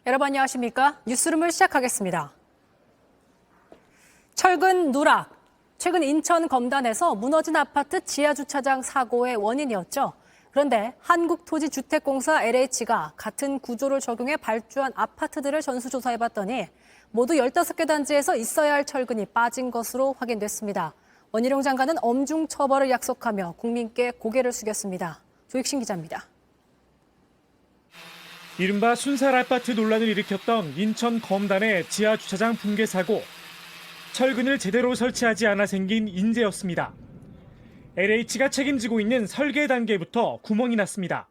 여러분 안녕하십니까? 뉴스룸을 시작하겠습니다. 철근 누락. 최근 인천 검단에서 무너진 아파트 지하주차장 사고의 원인이었죠. 그런데 한국토지주택공사 LH가 같은 구조를 적용해 발주한 아파트들을 전수조사해봤더니 모두 15개 단지에서 있어야 할 철근이 빠진 것으로 확인됐습니다. 원희룡 장관은 엄중 처벌을 약속하며 국민께 고개를 숙였습니다. 조익신 기자입니다. 이른바 순살 아파트 논란을 일으켰던 인천 검단의 지하주차장 붕괴 사고. 철근을 제대로 설치하지 않아 생긴 인재였습니다. LH가 책임지고 있는 설계 단계부터 구멍이 났습니다.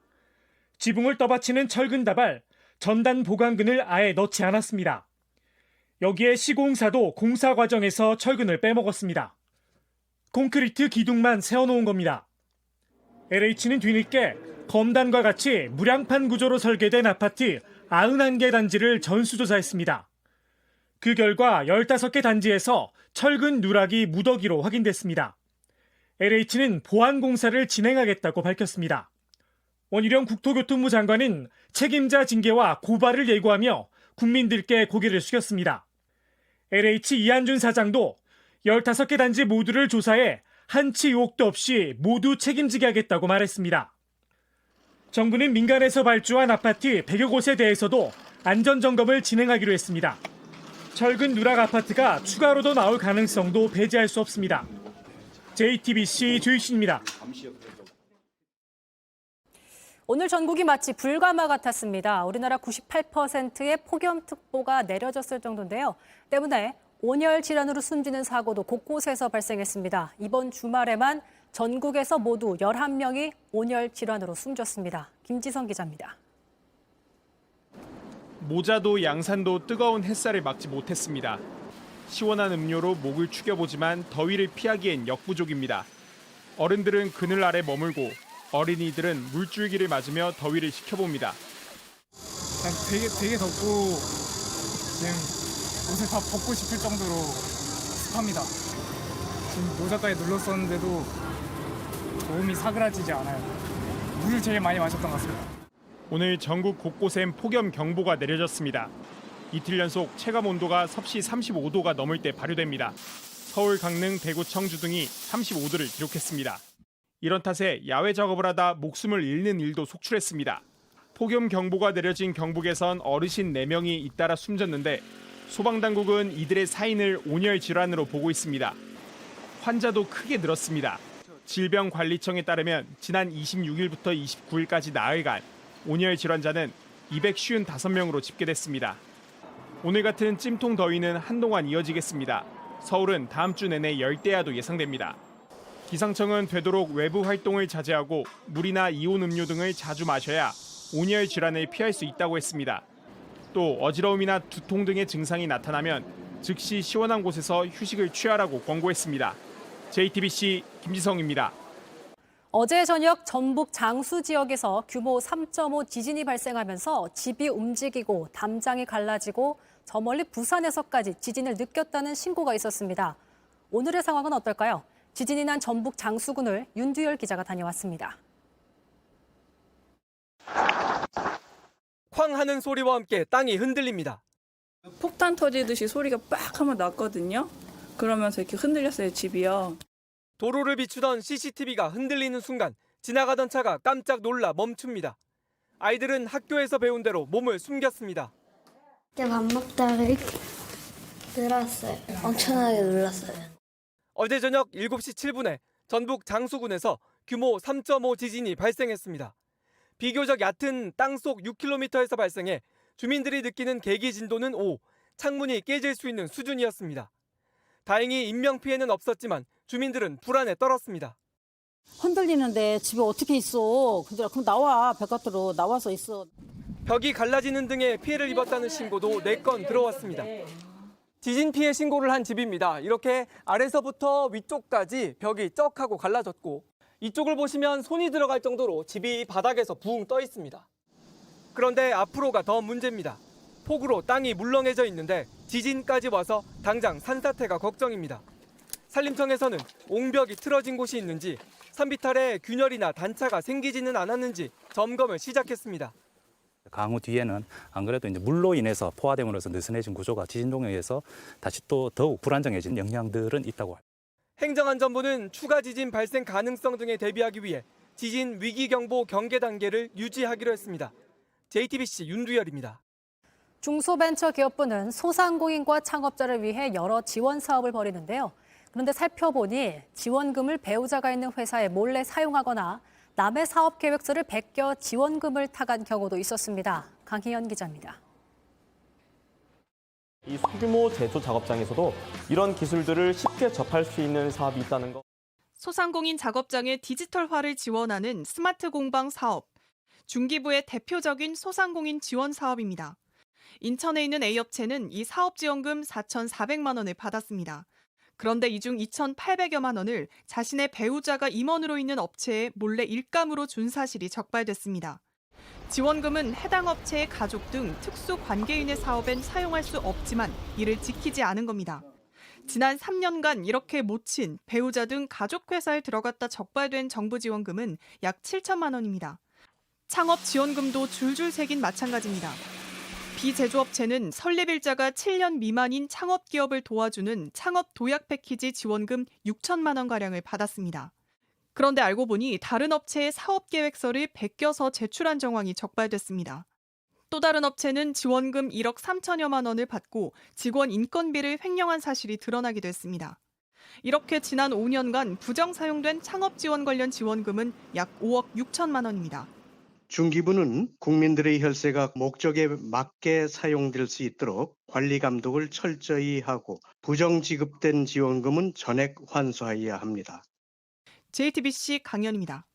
지붕을 떠받치는 철근 다발, 전단 보강근을 아예 넣지 않았습니다. 여기에 시공사도 공사 과정에서 철근을 빼먹었습니다. 콘크리트 기둥만 세워놓은 겁니다. LH는 뒤늦게 검단과 같이 무량판 구조로 설계된 아파트 91개 단지를 전수조사했습니다. 그 결과 15개 단지에서 철근 누락이 무더기로 확인됐습니다. LH는 보안 공사를 진행하겠다고 밝혔습니다. 원희룡 국토교통부 장관은 책임자 징계와 고발을 예고하며 국민들께 고개를 숙였습니다. LH 이한준 사장도 15개 단지 모두를 조사해 한치 의혹도 없이 모두 책임지게 하겠다고 말했습니다. 정부는 민간에서 발주한 아파트 100여 곳에 대해서도 안전점검을 진행하기로 했습니다. 철근 누락 아파트가 추가로 더 나올 가능성도 배제할 수 없습니다. JTBC 조익신입니다. 오늘 전국이 마치 불가마 같았습니다. 우리나라 98%의 폭염특보가 내려졌을 정도인데요. 때문에 온열 질환으로 숨지는 사고도 곳곳에서 발생했습니다. 이번 주말에만 전국에서 모두 11명이 온열 질환으로 숨졌습니다. 김지성 기자입니다. 모자도 양산도 뜨거운 햇살을 막지 못했습니다. 시원한 음료로 목을 축여보지만 더위를 피하기엔 역부족입니다. 어른들은 그늘 아래 머물고 어린이들은 물줄기를 맞으며 더위를 식혀봅니다. 되게 덥고 지금 옷을 다 벗고 싶을 정도로 습합니다. 지금 모자까지 눌렀었는데도 몸이 사그라지지 않아요. 물을 제일 많이 마셨던 것 같습니다. 오늘 전국 곳곳엔 폭염 경보가 내려졌습니다. 이틀 연속 체감 온도가 섭씨 35도가 넘을 때 발효됩니다. 서울, 강릉, 대구, 청주 등이 35도를 기록했습니다. 이런 탓에 야외 작업을 하다 목숨을 잃는 일도 속출했습니다. 폭염 경보가 내려진 경북에선 어르신 4명이 잇따라 숨졌는데 소방당국은 이들의 사인을 온열 질환으로 보고 있습니다. 환자도 크게 늘었습니다. 질병관리청에 따르면 지난 26일부터 29일까지 나흘간 온열 질환자는 255명으로 집계됐습니다. 오늘 같은 찜통 더위는 한동안 이어지겠습니다. 서울은 다음 주 내내 열대야도 예상됩니다. 기상청은 되도록 외부 활동을 자제하고 물이나 이온 음료 등을 자주 마셔야 온열 질환을 피할 수 있다고 했습니다. 또 어지러움이나 두통 등의 증상이 나타나면 즉시 시원한 곳에서 휴식을 취하라고 권고했습니다. JTBC 김지성입니다. 어제 저녁 전북 장수 지역에서 규모 3.5 지진이 발생하면서 집이 움직이고 담장이 갈라지고 저 멀리 부산에서까지 지진을 느꼈다는 신고가 있었습니다. 오늘의 상황은 어떨까요? 지진이 난 전북 장수군을 윤두열 기자가 다녀왔습니다. 쾅 하는 소리와 함께 땅이 흔들립니다. 폭탄 터지듯이 소리가 빡 하면 났거든요. 그러면서 이렇게 흔들렸어요, 집이요. 도로를 비추던 CCTV가 흔들리는 순간 지나가던 차가 깜짝 놀라 멈춥니다. 아이들은 학교에서 배운 대로 몸을 숨겼습니다. 밥 먹다가 이렇게 늘었어요. 엄청나게 놀랐어요. 어제 저녁 7시 7분에 전북 장수군에서 규모 3.5 지진이 발생했습니다. 비교적 얕은 땅속 6km에서 발생해 주민들이 느끼는 계기 진도는 5, 창문이 깨질 수 있는 수준이었습니다. 다행히 인명피해는 없었지만 주민들은 불안에 떨었습니다. 흔들리는데 집에 어떻게 있어? 그럼 나와, 바깥으로 나와서 있어. 벽이 갈라지는 등의 피해를 입었다는 신고도 4건 들어왔습니다. 지진 피해 신고를 한 집입니다. 이렇게 아래서부터 위쪽까지 벽이 쩍 하고 갈라졌고 이쪽을 보시면 손이 들어갈 정도로 집이 바닥에서 붕 떠 있습니다. 그런데 앞으로가 더 문제입니다. 폭우로 땅이 물렁해져 있는데 지진까지 와서 당장 산사태가 걱정입니다. 산림청에서는 옹벽이 틀어진 곳이 있는지 산비탈에 균열이나 단차가 생기지는 않았는지 점검을 시작했습니다. 강우 뒤에는 안 그래도 이제 물로 인해서 포화됨으로써 느슨해진 구조가 지진 동에 의해서 다시 또 더욱 불안정해진 영향들은 있다고 합니다. 행정안전부는 추가 지진 발생 가능성 등에 대비하기 위해 지진 위기경보 경계 단계를 유지하기로 했습니다. JTBC 윤두열입니다. 중소벤처기업부는 소상공인과 창업자를 위해 여러 지원 사업을 벌이는데요. 그런데 살펴보니 지원금을 배우자가 있는 회사에 몰래 사용하거나 남의 사업 계획서를 베껴 지원금을 타간 경우도 있었습니다. 강희연 기자입니다. 이 소규모 제조 작업장에서도 이런 기술들을 쉽게 접할 수 있는 사업이 있다는 것. 소상공인 작업장의 디지털화를 지원하는 스마트 공방 사업. 중기부의 대표적인 소상공인 지원 사업입니다. 인천에 있는 A업체는 이 사업 지원금 4,400만 원을 받았습니다. 그런데 이 중 2,800여만 원을 자신의 배우자가 임원으로 있는 업체에 몰래 일감으로 준 사실이 적발됐습니다. 지원금은 해당 업체의 가족 등 특수 관계인의 사업엔 사용할 수 없지만 이를 지키지 않은 겁니다. 지난 3년간 이렇게 모친 배우자 등 가족회사에 들어갔다 적발된 정부 지원금은 약 7천만 원입니다. 창업 지원금도 줄줄 새긴 마찬가지입니다. 비제조업체는 설립일자가 7년 미만인 창업기업을 도와주는 창업 도약 패키지 지원금 6천만 원가량을 받았습니다. 그런데 알고 보니 다른 업체의 사업계획서를 베껴서 제출한 정황이 적발됐습니다. 또 다른 업체는 지원금 1억 3천여만 원을 받고 직원 인건비를 횡령한 사실이 드러나기도 했습니다. 이렇게 지난 5년간 부정 사용된 창업 지원 관련 지원금은 약 5억 6천만 원입니다. 중기부는 국민들의 혈세가 목적에 맞게 사용될 수 있도록 관리 감독을 철저히 하고 부정 지급된 지원금은 전액 환수해야 합니다. JTBC 강연입니다.